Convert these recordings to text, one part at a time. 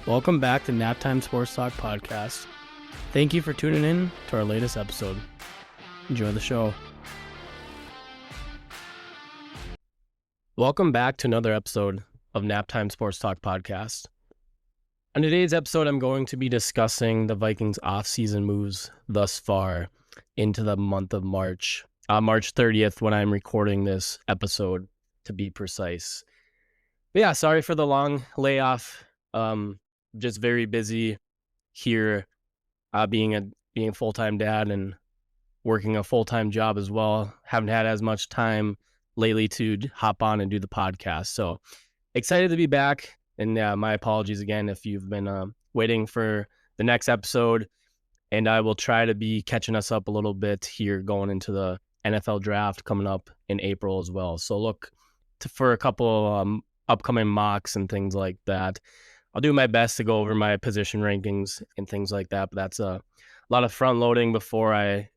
Welcome back to Naptime Sports Talk Podcast. Thank you for tuning in to our latest episode. Enjoy the show. Welcome back to another episode of Naptime Sports Talk Podcast. On today's episode, I'm going to be discussing the Vikings off-season moves thus far into the month of March. March 30th when I'm recording this episode, to be precise. But yeah, sorry for the long layoff. Just very busy here, being a full-time dad and working a full-time job as well. Haven't had as much time lately to hop on and do the podcast. So excited to be back. And my apologies again if you've been waiting for the next episode. And I will try to be catching us up a little bit here going into the NFL draft coming up in April as well. So look for a couple upcoming mocks and things like that. I'll do my best to go over my position rankings and things like that, but that's a lot of front loading before I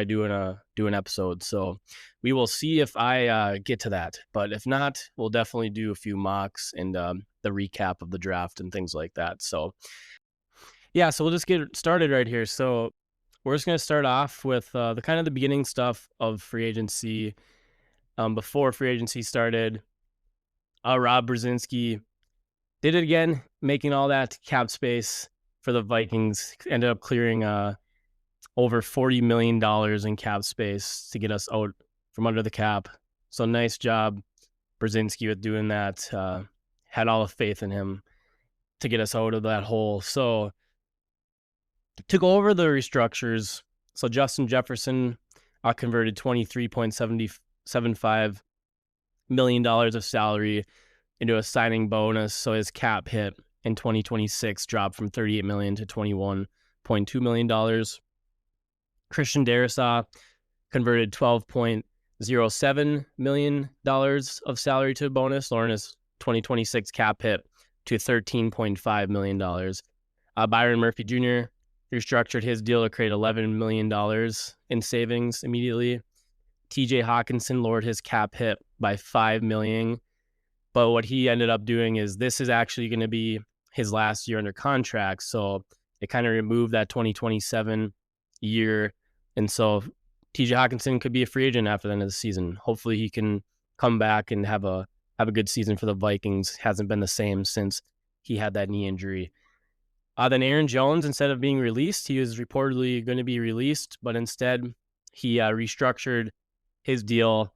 do an episode. So we will see if I get to that. But if not, we'll definitely do a few mocks and the recap of the draft and things like that. So yeah, so we'll just get started right here. So we're just going to start off with the kind of the beginning stuff of free agency. Before free agency started, Rob Brzezinski did it again, making all that cap space for the Vikings. Ended up clearing over $40 million in cap space to get us out from under the cap. So nice job, Brzezinski, with doing that. Had all the faith in him to get us out of that hole. So to go over the restructures, so Justin Jefferson converted $23.75 million of salary into a signing bonus, so his cap hit in 2026 dropped from $38 million to $21.2 million. Christian Darrisaw converted $12.07 million of salary to a bonus, lowering his 2026 cap hit to $13.5 million. Byron Murphy Jr. restructured his deal to create $11 million in savings immediately. TJ Hawkinson lowered his cap hit by $5 million. But what he ended up doing is this is actually going to be his last year under contract. So it kind of removed that 2027 year. And so TJ Hawkinson could be a free agent after the end of the season. Hopefully he can come back and have a good season for the Vikings. Hasn't been the same since he had that knee injury. Then Aaron Jones, instead of being released, he was reportedly going to be released, but instead he restructured his deal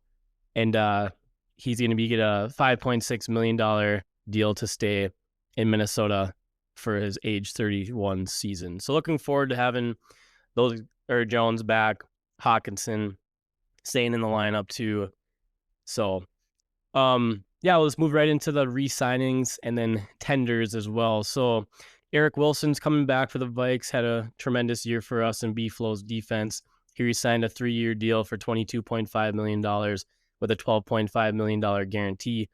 and he's going to get a $5.6 million deal to stay in Minnesota for his age 31 season. So looking forward to having Jones back, Hawkinson staying in the lineup too. So, yeah, let's move right into the re-signings and then tenders as well. So Eric Wilson's coming back for the Vikes, had a tremendous year for us in B-Flow's defense. He re-signed a 3-year deal for $22.5 million with a $12.5 million guarantee.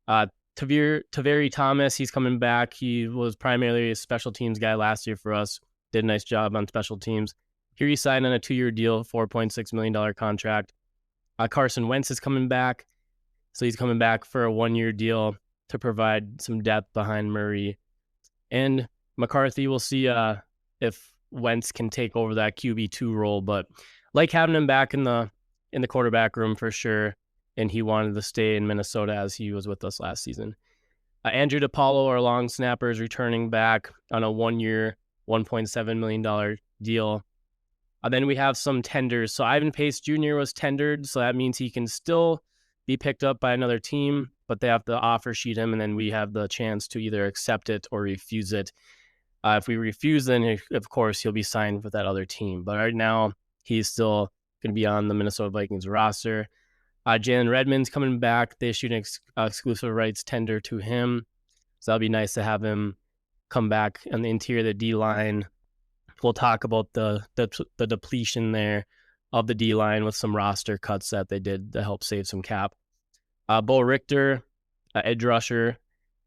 Taveri Thomas, he's coming back. He was primarily a special teams guy last year for us. Did a nice job on special teams. He re-signed on a 2-year deal, $4.6 million contract. Carson Wentz is coming back. So he's coming back for a 1-year deal to provide some depth behind Murray. And McCarthy, we'll see if Wentz can take over that QB2 role. But like having him back in the quarterback room for sure. And he wanted to stay in Minnesota as he was with us last season. Andrew DePaulo, our long snapper, is returning back on a 1-year, $1.7 million deal. Then we have some tenders. So Ivan Pace Jr. was tendered, so that means he can still be picked up by another team, but they have to offer sheet him, and then we have the chance to either accept it or refuse it. If we refuse, then of course he'll be signed with that other team. But right now, he's still going to be on the Minnesota Vikings roster. Jalen Redmond's coming back. They issued an exclusive rights tender to him. So that'll be nice to have him come back on the interior of the D-line. We'll talk about the depletion there of the D-line with some roster cuts that they did to help save some cap. Bo Richter, edge rusher,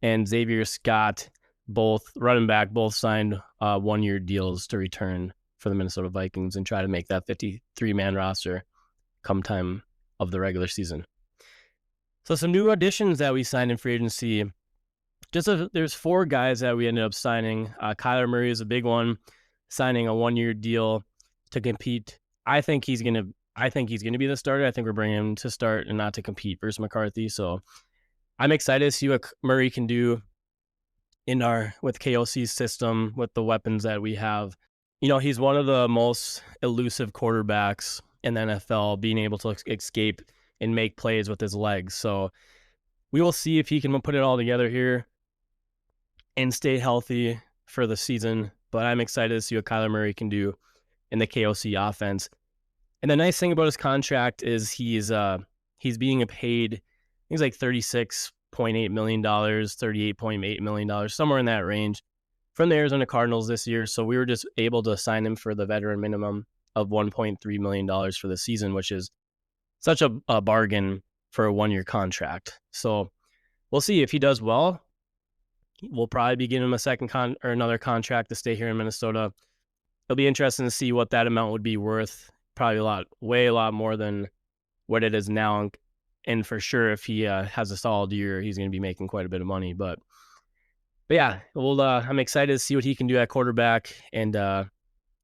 and Xavier Scott, both running back, both signed 1-year deals to return for the Minnesota Vikings and try to make that 53-man roster come time of the regular season. So some new additions that we signed in free agency. there's 4 guys that we ended up signing. Kyler Murray is a big one, signing a 1-year deal to compete. I think he's gonna be the starter. I think we're bringing him to start and not to compete versus McCarthy. So I'm excited to see what Murray can do with KOC's system with the weapons that we have. He's one of the most elusive quarterbacks in the NFL, being able to escape and make plays with his legs. So we will see if he can put it all together here and stay healthy for the season. But I'm excited to see what Kyler Murray can do in the KOC offense. And the nice thing about his contract is he's being paid, he's like $36.8 million, $38.8 million, somewhere in that range from the Arizona Cardinals this year. So we were just able to sign him for the veteran minimum of $1.3 million for the season, which is such a bargain for a 1-year contract. So we'll see if he does well. We'll probably be giving him another contract to stay here in Minnesota. It'll be interesting to see what that amount would be worth. Probably way a lot more than what it is now. And for sure, if he has a solid year, he's going to be making quite a bit of money. But yeah, I'm excited to see what he can do at quarterback, and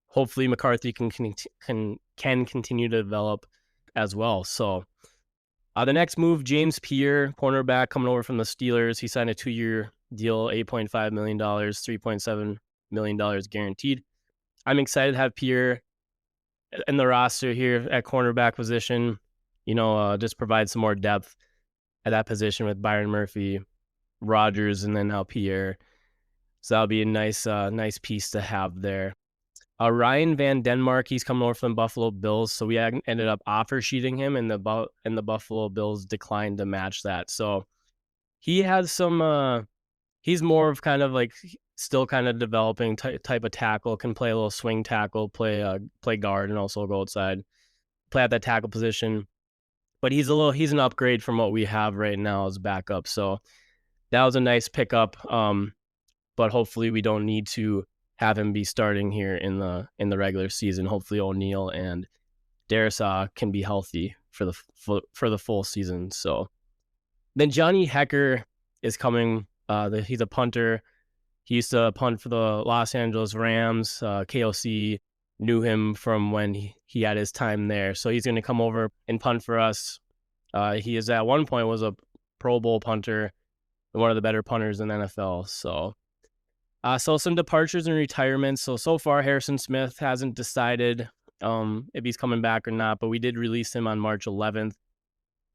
hopefully McCarthy can continue to develop as well. So the next move, James Pierre, cornerback coming over from the Steelers. He signed a 2-year deal, $8.5 million, $3.7 million guaranteed. I'm excited to have Pierre in the roster here at cornerback position. Just provide some more depth at that position with Byron Murphy, Rodgers, and then now Pierre. So that'll be a nice piece to have there. Ryan Van Denmark, he's coming over from Buffalo Bills. So we ended up offer sheeting him, and the Buffalo Bills declined to match that. So he has some. He's more of kind of like still kind of developing type of tackle. Can play a little swing tackle, play guard, and also go outside, play at that tackle position. But he's an upgrade from what we have right now as backup. So that was a nice pickup. But hopefully we don't need to have him be starting here in the regular season. Hopefully O'Neal and Darisaw can be healthy for the full season. So then Johnny Hecker is coming. He's a punter. He used to punt for the Los Angeles Rams. KOC knew him from when he had his time there. So he's going to come over and punt for us. He is at one point was a Pro Bowl punter, one of the better punters in the NFL. So some departures and retirements. So far, Harrison Smith hasn't decided if he's coming back or not, but we did release him on March 11th.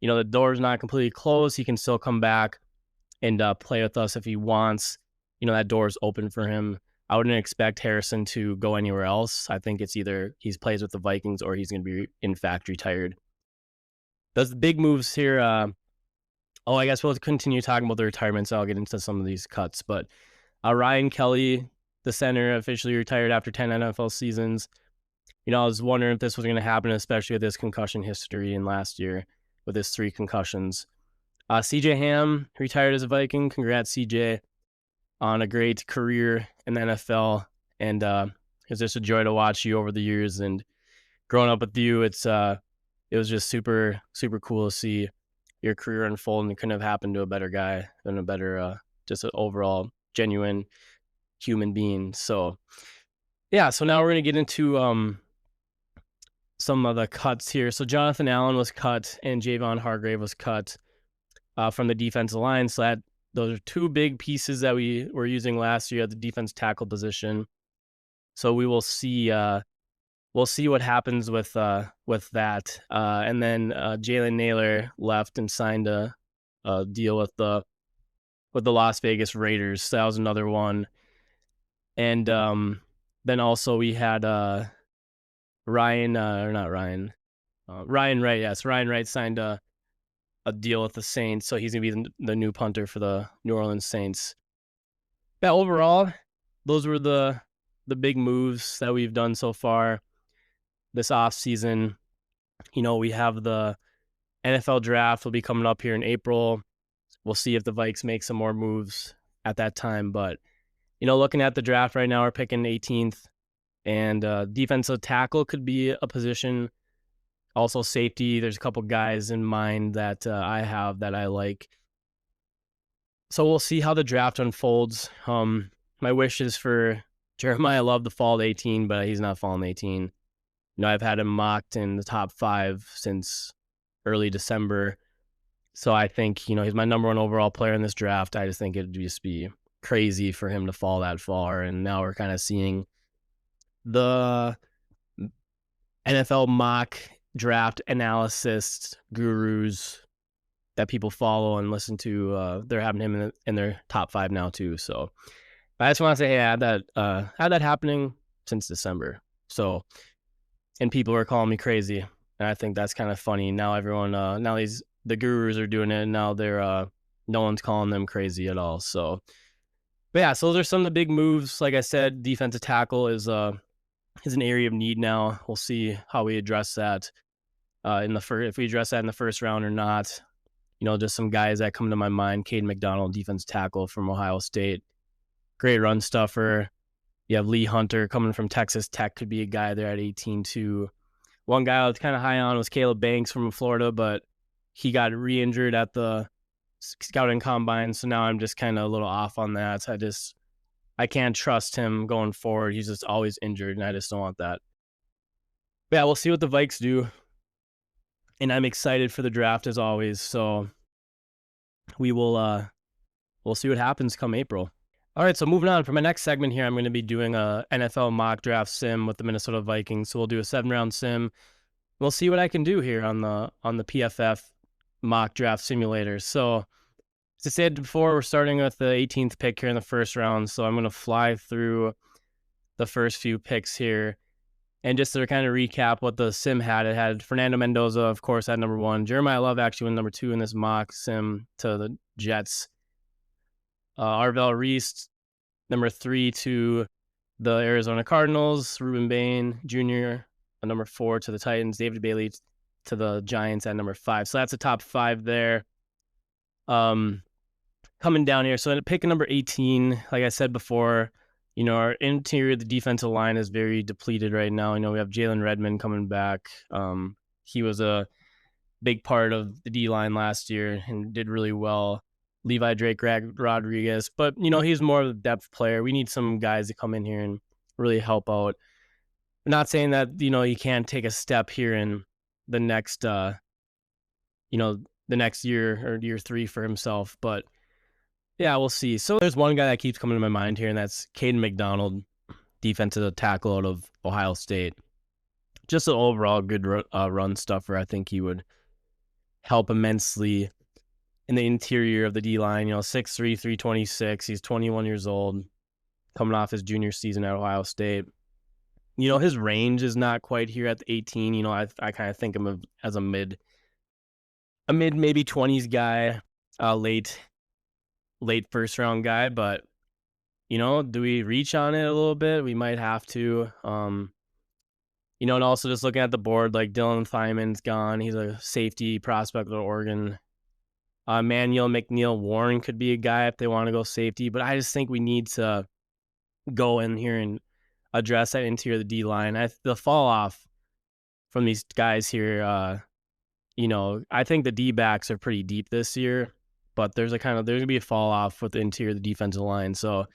The door's not completely closed. He can still come back and play with us if he wants. That door's open for him. I wouldn't expect Harrison to go anywhere else. I think it's either he plays with the Vikings or he's going to be, in fact, retired. Those big moves here. I guess we'll continue talking about the retirements. I'll get into some of these cuts. But Ryan Kelly, the center, officially retired after 10 NFL seasons. I was wondering if this was going to happen, especially with his concussion history in last year with his 3 concussions. CJ Ham retired as a Viking. Congrats, CJ, on a great career in the NFL. And it's just a joy to watch you over the years. And growing up with you, it was just super, super cool to see your career unfold. And it couldn't have happened to a better guy than a better, just an overall genuine human being. So, yeah. So now we're going to get into some of the cuts here. So Jonathan Allen was cut and Javon Hargrave was cut from the defensive line. So those are 2 big pieces that we were using last year at the defense tackle position. So we will see. We'll see what happens with that. And then Jalen Naylor left and signed a deal with the Las Vegas Raiders. So that was another one. And then also we had Ryan Wright. Yes, Ryan Wright signed a deal with the Saints, so he's gonna be the new punter for the New Orleans Saints. But overall, those were the big moves that we've done so far this off-season. We have the NFL draft will be coming up here in April. We'll see if the Vikes make some more moves at that time. But looking at the draft right now, we're picking 18th, and defensive tackle could be a position. Also safety, there's a couple guys in mind that I have that I like. So we'll see how the draft unfolds. My wish is for Jeremiah Love to fall to 18, but he's not falling to 18. I've had him mocked in the top 5 since early December. So I think, he's my number 1 overall player in this draft. I just think it'd just be crazy for him to fall that far. And now we're kind of seeing the NFL mock draft analysis gurus that people follow and listen to. They're having him in their top 5 now too. So I just want to say, hey, I had that happening since December. So, and people are calling me crazy, and I think that's kind of funny. Now everyone, now the gurus are doing it, and now they're no one's calling them crazy at all. So, but yeah, so those are some of the big moves. Like I said, defensive tackle is an area of need now. We'll see how we address that if we address that in the first round or not. Just some guys that come to my mind. Caden McDonald, defensive tackle from Ohio State, great run stuffer. You have Lee Hunter coming from Texas Tech, could be a guy there at 18 too. One guy I was kind of high on was Caleb Banks from Florida, but he got re-injured at the scouting combine, so now I'm just kind of a little off on that. I can't trust him going forward. He's just always injured, and I just don't want that. But yeah, we'll see what the Vikes do, and I'm excited for the draft as always. So we'll see what happens come April. All right, so moving on for my next segment here, I'm going to be doing a NFL mock draft sim with the Minnesota Vikings. So we'll do a 7-round sim. We'll see what I can do here on the PFF mock draft simulator. So as I said before, we're starting with the 18th pick here in the first round. So I'm going to fly through the first few picks here. And just to kind of recap what the sim had, it had Fernando Mendoza, of course, at number 1. Jeremiah Love actually went number 2 in this mock sim to the Jets. Arvell Reese, number 3 to the Arizona Cardinals. Ruben Bain Jr., number 4 to the Titans. David Bailey to the Giants at number 5. So that's the top 5 there. Coming down here, so at pick number 18, like I said before, our interior, the defensive line is very depleted right now. We have Jalen Redmond coming back. He was a big part of the D-line last year and did really well. Levi Drake Rodriguez, but he's more of a depth player. We need some guys to come in here and really help out. I'm not saying that he can't take a step here in the next the next year or year 3 for himself, but yeah, we'll see. So there's one guy that keeps coming to my mind here, and that's Caden McDonald, defensive tackle out of Ohio State. Just an overall good run stuffer. I think he would help immensely in the interior of the D-line. 6'3", 326. He's 21 years old, coming off his junior season at Ohio State. His range is not quite here at the 18. I kind of think him as a mid maybe 20s guy, late first round guy. But do we reach on it a little bit? We might have to. And also just looking at the board, like Dylan Thyman's gone. He's a safety prospect of Oregon. Manuel McNeil Warren could be a guy if they want to go safety, but I just think we need to go in here and address that interior of the D-line. The fall off from these guys here, I think the D-backs are pretty deep this year, but there's going to be a fall off with the interior of the defensive line. So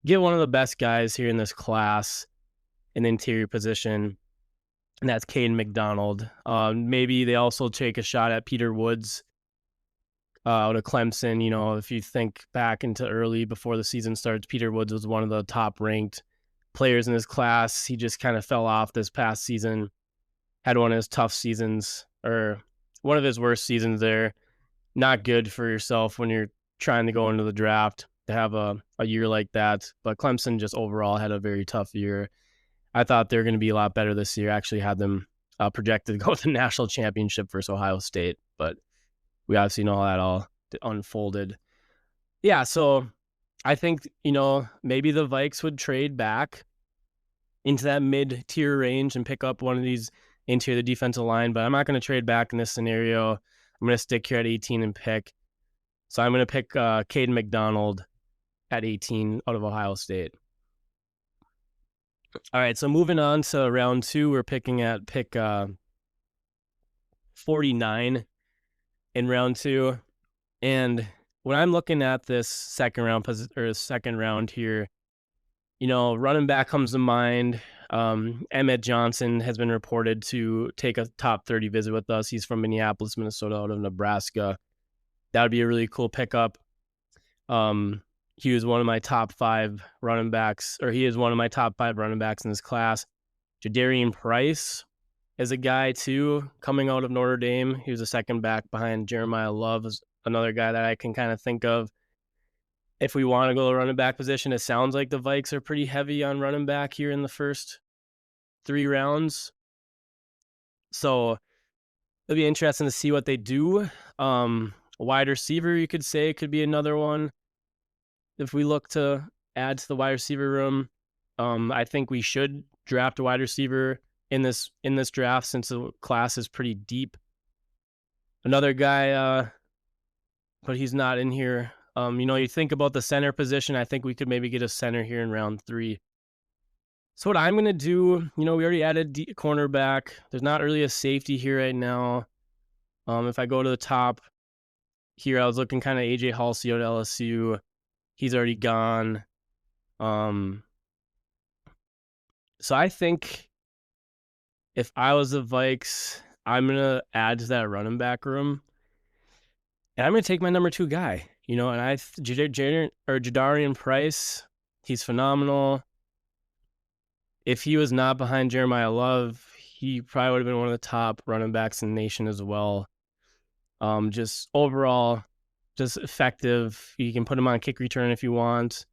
get one of the best guys here in this class in the interior position, and that's Caden McDonald. Maybe they also take a shot at Peter Woods out of Clemson. If you think back into early before the season starts, Peter Woods was one of the top ranked players in his class. He just kind of fell off this past season, had one of his tough seasons, or one of his worst seasons there. Not good for yourself when you're trying to go into the draft to have a year like that. But Clemson just overall had a very tough year. I thought they were going to be a lot better this year. I actually had them projected to go to the national championship versus Ohio State, but we obviously know how that all unfolded. Yeah, so I think, maybe the Vikes would trade back into that mid-tier range and pick up one of these interior the defensive line, but I'm not going to trade back in this scenario. I'm going to stick here at 18 and pick. So I'm going to pick Caden McDonald at 18 out of Ohio State. All right, so moving on to round 2, we're picking at pick 49 in round 2. And when I'm looking at this second round here, running back comes to mind. Emmett Johnson has been reported to take a top 30 visit with us. He's from Minneapolis, Minnesota, out of Nebraska. That would be a really cool pickup. He was one of my top 5 running backs, or he is one of my top 5 running backs in this class. Jadarian Price is a guy too, coming out of Notre Dame. He was a second back behind Jeremiah Love, is another guy that I can kind of think of. If we want to go to running back position, it sounds like the Vikes are pretty heavy on running back here in the first 3 rounds. So it'll be interesting to see what they do. Wide receiver, you could say, could be another one. If we look to add to the wide receiver room, I think we should draft a wide receiver in this draft since the class is pretty deep. Another guy, but he's not in here. You think about the center position. I think we could maybe get a center here in round 3. So what I'm going to do, we already added cornerback. There's not really a safety here right now. If I go to the top here, I was looking kind of AJ Halsey at LSU. He's already gone. So I think if I was the Vikes, I'm going to add to that running back room. And I'm going to take my number 2 guy, and Jadarian Price, he's phenomenal. If he was not behind Jeremiah Love, he probably would have been one of the top running backs in the nation as well. Just overall, just effective. You can put him on kick return if you want,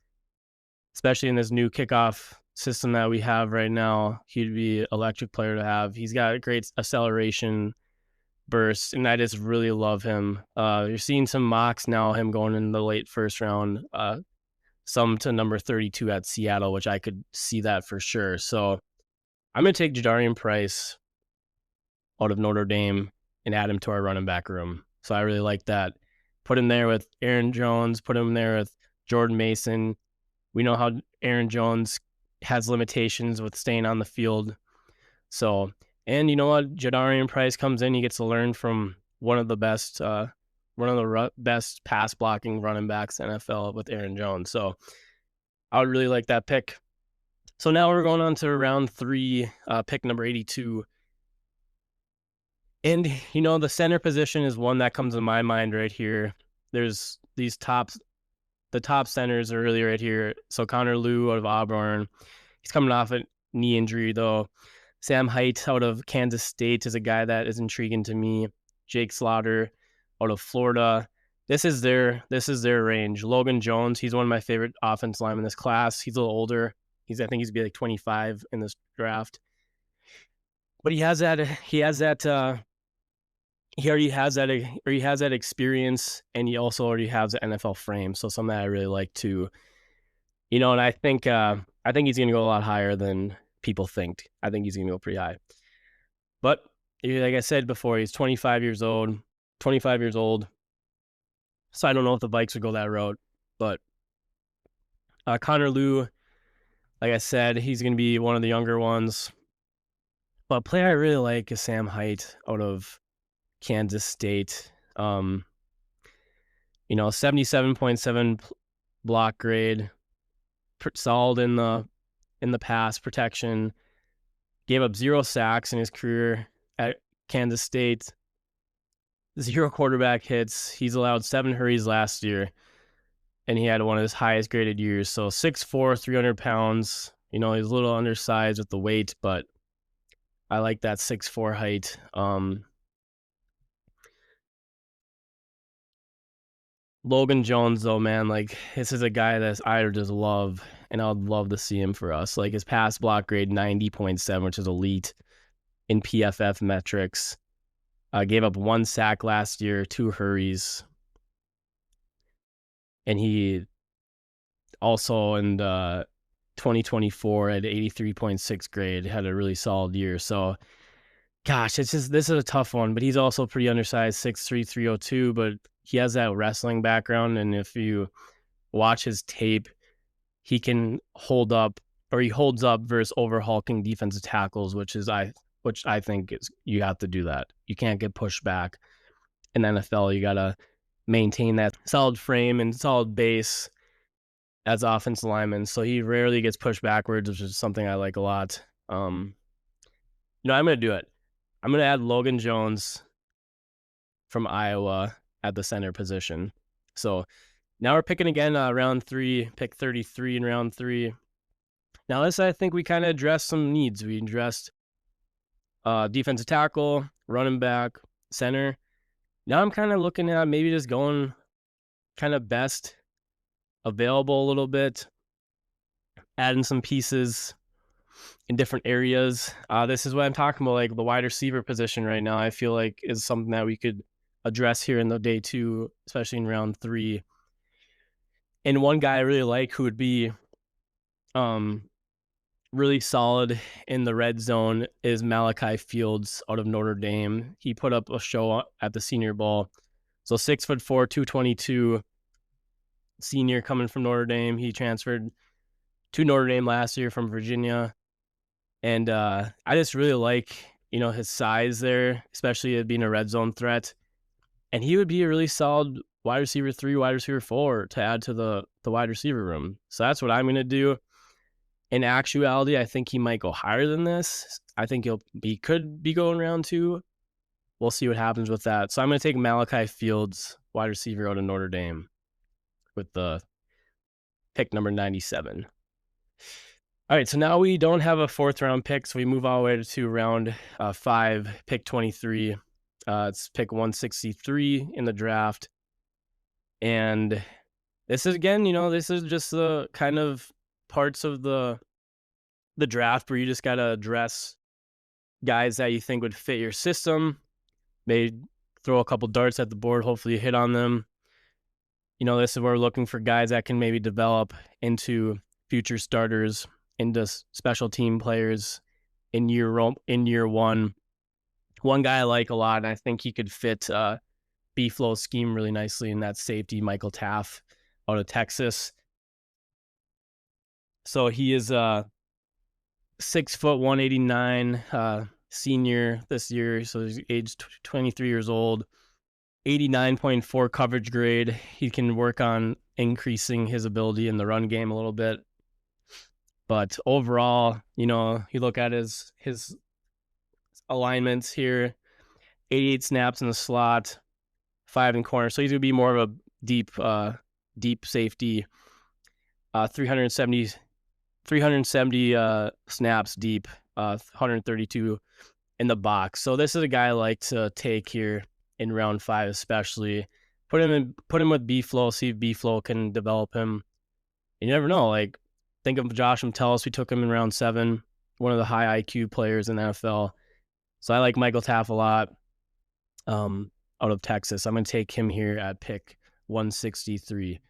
especially in this new kickoff system that we have right now. He'd be an electric player to have. He's got a great acceleration burst, and I just really love him. You're seeing some mocks now, him going in the late first round, some to number 32 at Seattle, which I could see that for sure. So I'm going to take Jadarian Price out of Notre Dame and add him to our running back room. So I really like that. Put him there with Aaron Jones, put him there with Jordan Mason. We know how Aaron Jones has limitations with staying on the field. So, and you know what? Jadarian Price comes in, he gets to learn from one of the best pass blocking running backs in NFL with Aaron Jones. So I would really like that pick. So now we're going on to round 3, pick number 82. And, the center position is one that comes to my mind right here. There's the top centers are really right here. So Connor Lew out of Auburn, he's coming off a knee injury though. Sam Hite out of Kansas State is a guy that is intriguing to me. Jake Slaughter out of Florida. This is their range. Logan Jones, he's one of my favorite offensive linemen in this class. He's a little older. I think he's be like 25 in this draft. But he already has that experience, and he also already has the NFL frame. So something that I really like too. And I think he's going to go a lot higher than people think. I think he's going to go pretty high. But like I said before, he's 25 years old. So I don't know if the Vikes would go that route. But Connor Lew, like I said, he's going to be one of the younger ones. But a player I really like is Sam Hite out of Kansas State. 77.7 block grade, solid in the pass protection. Gave up 0 sacks in his career at Kansas State. 0 quarterback hits. He's allowed 7 hurries last year, and he had one of his highest graded years. So 6'4", 300 pounds. He's a little undersized with the weight, but I like that 6'4" height. Logan Jones, though, man, this is a guy that I just love, and I'd love to see him for us. His pass block grade 90.7, which is elite in PFF metrics. Gave up 1 sack last year, 2 hurries. And he also in 2024 at 83.6 grade had a really solid year. So, gosh, this is a tough one, but he's also pretty undersized, 6'3", 302, but he has that wrestling background, and if you watch his tape, he can hold up, or he holds up versus overhauling defensive tackles, which I think is, you have to do that. You can't get pushed back. In the NFL, you gotta maintain that solid frame and solid base as offensive lineman. So he rarely gets pushed backwards, which is something I like a lot. I'm going to do it. I'm going to add Logan Jones from Iowa at the center position. So now we're picking again round 3, pick 33 in round 3. Now this, I think we kind of addressed some needs. We addressed defensive tackle, running back, center. Now I'm kind of looking at maybe just going kind of best available a little bit, adding some pieces in different areas. This is what I'm talking about, like the wide receiver position right now, I feel like is something that we could address here in the day 2, especially in round 3. And one guy I really like who would be really solid in the red zone is Malachi Fields out of Notre Dame. He put up a show at the Senior Bowl. So 6'4", 222 senior coming from Notre Dame. He transferred to Notre Dame last year from Virginia. And I just really like, his size there, especially it being a red zone threat. And he would be a really solid wide receiver 3, wide receiver 4 to add to the wide receiver room. So that's what I'm going to do. In actuality, I think he might go higher than this. I think he could be going round 2. We'll see what happens with that. So I'm going to take Malachi Fields, wide receiver out of Notre Dame, with the pick number 97. All right, so now we don't have a 4th round pick, so we move all the way to round 5, pick 23. It's pick 163 in the draft. And this is, again, this is just the kind of parts of the draft where you just got to address guys that you think would fit your system. Maybe throw a couple darts at the board, hopefully you hit on them. This is where we're looking for guys that can maybe develop into future starters, into special team players in year 1. One guy I like a lot, and I think he could fit B-Flow's scheme really nicely, and that's safety Michael Taff out of Texas. So he is 6', 189, senior this year. So he's aged 23 years old, 89.4 coverage grade. He can work on increasing his ability in the run game a little bit. But overall, you look at his alignments here, 88 snaps in the slot, 5 in corner. So he's going to be more of a deep safety, 370 snaps deep, 132 in the box. So this is a guy I like to take here in round 5, especially. Put him with B-Flow, see if B-Flow can develop him. You never know. Like, think of Josh Metellus. We took him in round 7, one of the high IQ players in the NFL. So I like Michael Taff a lot, out of Texas. I'm going to take him here at pick 163.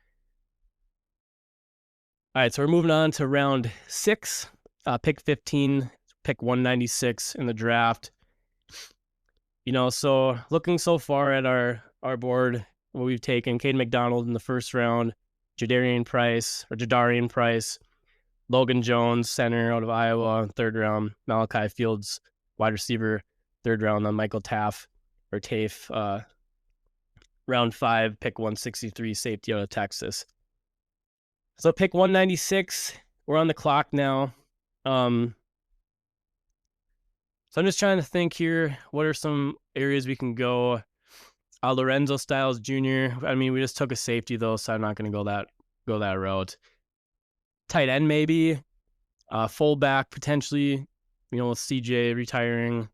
All right, so we're moving on to round 6, pick 15, pick 196 in the draft. So looking so far at our board, what we've taken, Caden McDonald in the 1st round, Jadarian Price, Logan Jones, center out of Iowa, 3rd round, Malachi Fields, wide receiver, 3rd round, then Michael Taff, round 5, pick 163, safety out of Texas. So pick 196, we're on the clock now. So I'm just trying to think here, what are some areas we can go? Lorenzo Styles Jr. I mean, we just took a safety though, so I'm not going to go that route. Tight end maybe, fullback potentially, with CJ retiring.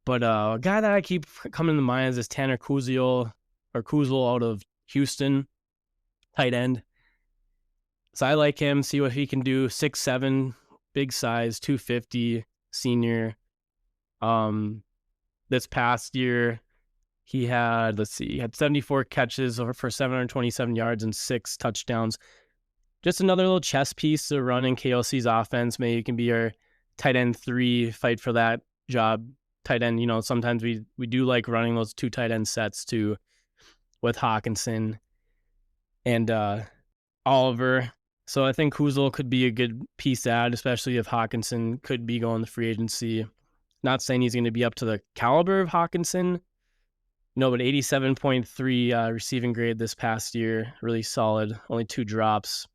But a guy that I keep coming to mind is Tanner Kuzel out of Houston, tight end. So I like him, see what he can do. 6'7", big size, 250, senior. This past year, he had 74 catches for 727 yards and 6 touchdowns. Just another little chess piece to run in KOC's offense. Maybe you can be our tight end 3, fight for that job. Tight end, sometimes we do like running those 2 tight end sets too, with Hawkinson and Oliver. So I think Kuzel could be a good piece to add, especially if Hawkinson could be going to free agency. Not saying he's going to be up to the caliber of Hawkinson, No, but 87.3 receiving grade this past year. Really solid. Only 2 drops.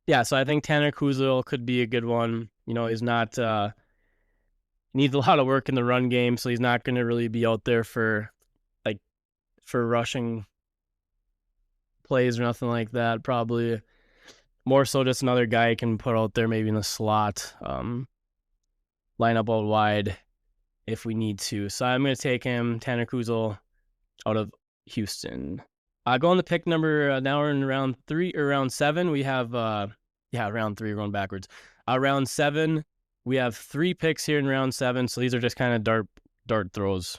Yeah, so I think Tanner Kuzil could be a good one. He's not needs a lot of work in the run game, so he's not going to really be out there for rushing plays or nothing like that. Probably more so just another guy you can put out there maybe in the slot, line up out wide if we need to. So I'm going to take him, Tanner Kuzil, out of Houston. Going to pick number, now we're in round 3 or round 7. We have, round 3, we're going backwards. Round 7, we have 3 picks here in round 7. So these are just kind of dart throws.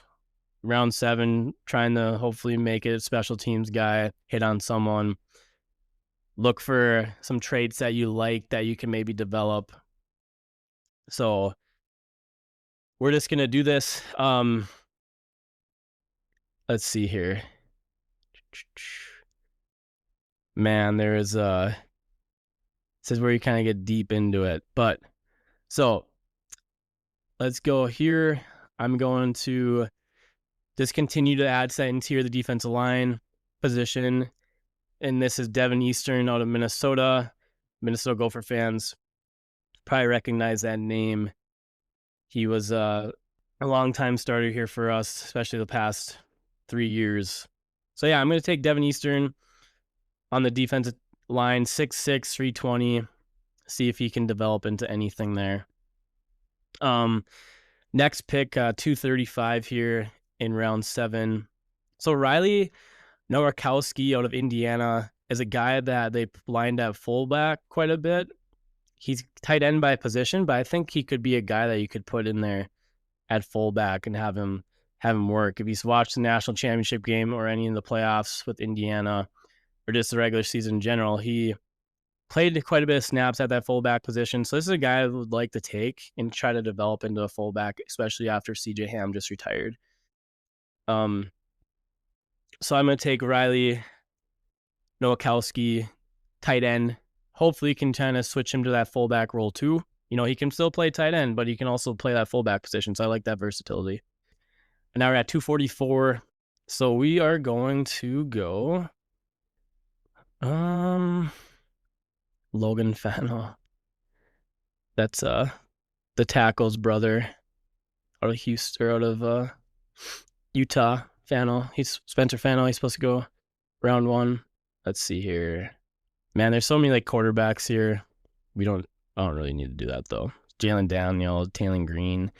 Round 7, trying to hopefully make it a special teams guy, hit on someone. Look for some traits that you like that you can maybe develop. So we're just going to do this. Let's see here. Man, there is this is where you kind of get deep into it. But so let's go here. I'm going to just continue to add settings here, the defensive line position. And this is Devin Eastern out of Minnesota. Minnesota Gopher fans probably recognize that name. He was a long-time starter here for us, especially the past 3 years. So yeah, I'm going to take Devin Eastern on the defensive line, 6'6", 320. See if he can develop into anything there. Next pick, 235 here in round 7. So Riley Nowakowski out of Indiana is a guy that they lined at fullback quite a bit. He's tight end by position, but I think he could be a guy that you could put in there at fullback and have him work. If he's watched the national championship game or any of the playoffs with Indiana or just the regular season in general, he played quite a bit of snaps at that fullback position. So this is a guy I would like to take and try to develop into a fullback, especially after CJ Ham just retired. So I'm going to take Riley Nowakowski, tight end. Hopefully can kind of switch him to that fullback role too. He can still play tight end, but he can also play that fullback position. So I like that versatility. And now we're at 244. So we are going to go Logan Fano. That's the tackle's brother out of Houston, or out of Utah. Fano. He's Spencer Fano. He's supposed to go round 1. Let's see here. Man, there's so many like quarterbacks here. I don't really need to do that though. Jalen Daniel, Taylor Green.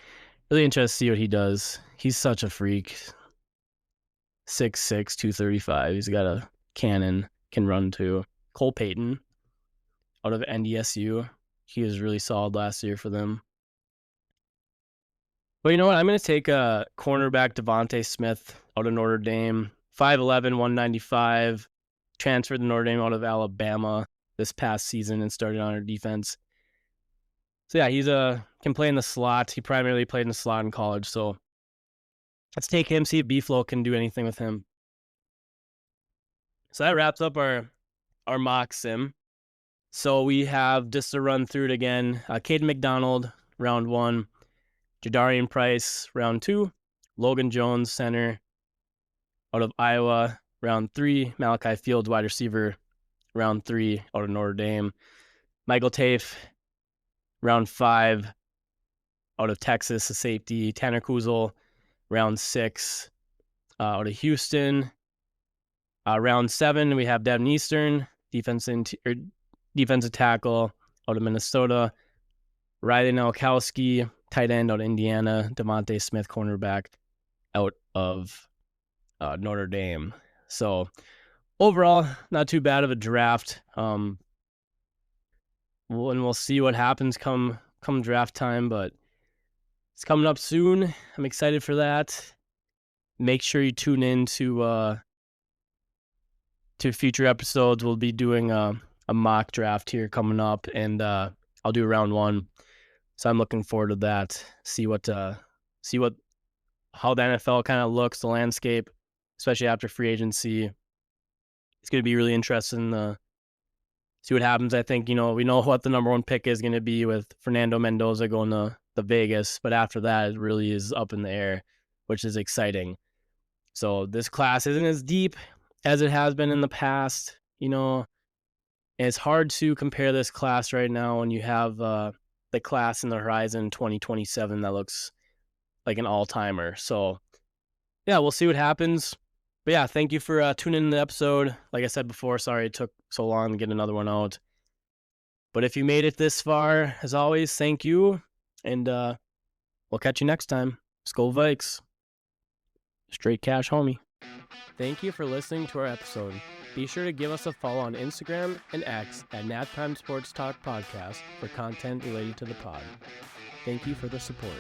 Really interested to see what he does. He's such a freak. 6'6", 235. He's got a cannon, can run too. Cole Payton out of NDSU. He was really solid last year for them. But you know what? I'm going to take a cornerback, Devontae Smith out of Notre Dame. 5'11", 195. Transferred to Notre Dame out of Alabama this past season and started on our defense. So yeah, he's can play in the slot. He primarily played in the slot in college. So let's take him, see if B-Flow can do anything with him. So that wraps up our mock sim. So we have, just to run through it again, Caden McDonald, round 1. Jadarian Price, round 2. Logan Jones, center, out of Iowa, round 3. Malachi Fields, wide receiver, round 3, out of Notre Dame. Michael Tafe, round 5, out of Texas, a safety. Tanner Kuzil, round 6, out of Houston. Round 7, we have Devin Eastern, defensive tackle, out of Minnesota. Riley Nowakowski, tight end, out of Indiana. Devontae Smith, cornerback, out of Notre Dame. So overall, not too bad of a draft. We'll see what happens come draft time, but it's coming up soon. I'm excited for that. Make sure you tune in to future episodes. We'll be doing a mock draft here coming up, and I'll do round 1. So I'm looking forward to that. See how the NFL kind of looks, the landscape, especially after free agency. It's going to be really interesting to see what happens. I think, we know what the number 1 pick is going to be with Fernando Mendoza going to Vegas, but after that, it really is up in the air, which is exciting. So this class isn't as deep as it has been in the past, and it's hard to compare this class right now when you have the class in the horizon 2027 that looks like an all-timer. So yeah, we'll see what happens. But yeah, thank you for tuning in the episode. Like I said before, sorry it took so long to get another one out. But if you made it this far, as always, thank you. And we'll catch you next time. SKOL Vikes. Straight cash, homie. Thank you for listening to our episode. Be sure to give us a follow on Instagram and X at Naptime Sports Talk Podcast for content related to the pod. Thank you for the support.